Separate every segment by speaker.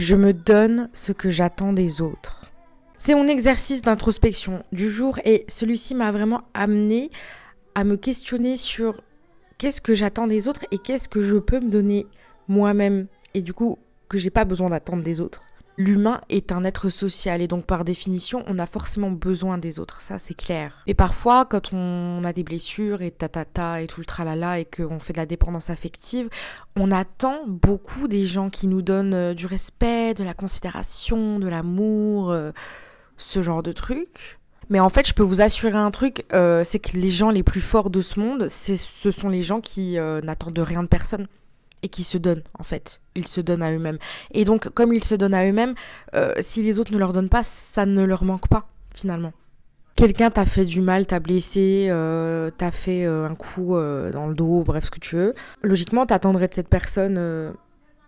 Speaker 1: Je me donne ce que j'attends des autres. C'est mon exercice d'introspection du jour et celui-ci m'a vraiment amené à me questionner sur qu'est-ce que j'attends des autres et qu'est-ce que je peux me donner moi-même et du coup que j'ai pas besoin d'attendre des autres. L'humain est un être social et donc par définition on a forcément besoin des autres, ça c'est clair. Et parfois quand on a des blessures et tatata et tout le tralala et qu'on fait de la dépendance affective, on attend beaucoup des gens qui nous donnent du respect, de la considération, de l'amour, ce genre de trucs. Mais en fait, je peux vous assurer un truc, c'est que les gens les plus forts de ce monde, ce sont les gens qui n'attendent rien de personne et qui se donnent, en fait. Ils se donnent à eux-mêmes. Et donc, comme ils se donnent à eux-mêmes, si les autres ne leur donnent pas, ça ne leur manque pas, finalement. Quelqu'un t'a fait du mal, t'a blessé, t'a fait un coup dans le dos, bref, ce que tu veux. Logiquement, t'attendrais de cette personne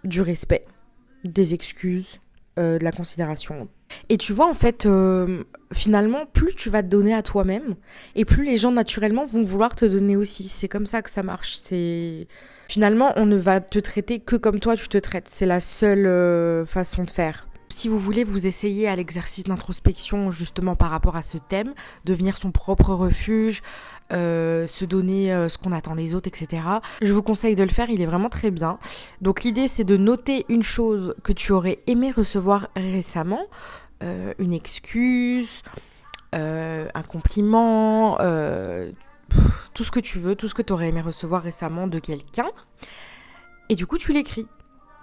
Speaker 1: du respect, des excuses, de la considération. Et tu vois, en fait, finalement, plus tu vas te donner à toi-même, et plus les gens, naturellement, vont vouloir te donner aussi. C'est comme ça que ça marche. Finalement, on ne va te traiter que comme toi, tu te traites. C'est la seule façon de faire. Si vous voulez vous essayer à l'exercice d'introspection, justement par rapport à ce thème, devenir son propre refuge, se donner ce qu'on attend des autres, etc. Je vous conseille de le faire, il est vraiment très bien. Donc l'idée, c'est de noter une chose que tu aurais aimé recevoir récemment, une excuse, un compliment, tout ce que tu veux, tout ce que tu aurais aimé recevoir récemment de quelqu'un. Et du coup, tu l'écris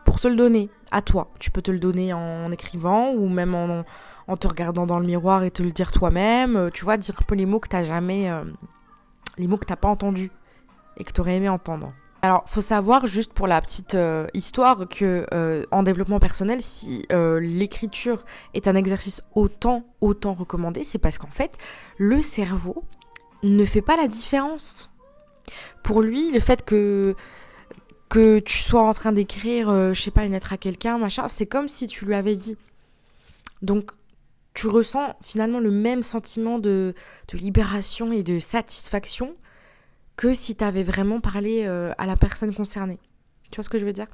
Speaker 1: pour te le donner à toi. Tu peux te le donner en écrivant ou même en te regardant dans le miroir et te le dire toi-même. Tu vois, dire un peu les mots que t'as jamais... les mots que t'as pas entendus et que t'aurais aimé entendre. Alors, faut savoir, juste pour la petite histoire, que en développement personnel, si l'écriture est un exercice autant recommandé, c'est parce qu'en fait, le cerveau ne fait pas la différence. Pour lui, le fait que tu sois en train d'écrire, je sais pas, une lettre à quelqu'un, machin, c'est comme si tu lui avais dit. Donc, tu ressens finalement le même sentiment de libération et de satisfaction que si tu avais vraiment parlé à la personne concernée. Tu vois ce que je veux dire ?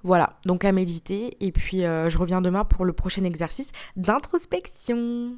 Speaker 1: Voilà, donc à méditer. Et puis, je reviens demain pour le prochain exercice d'introspection.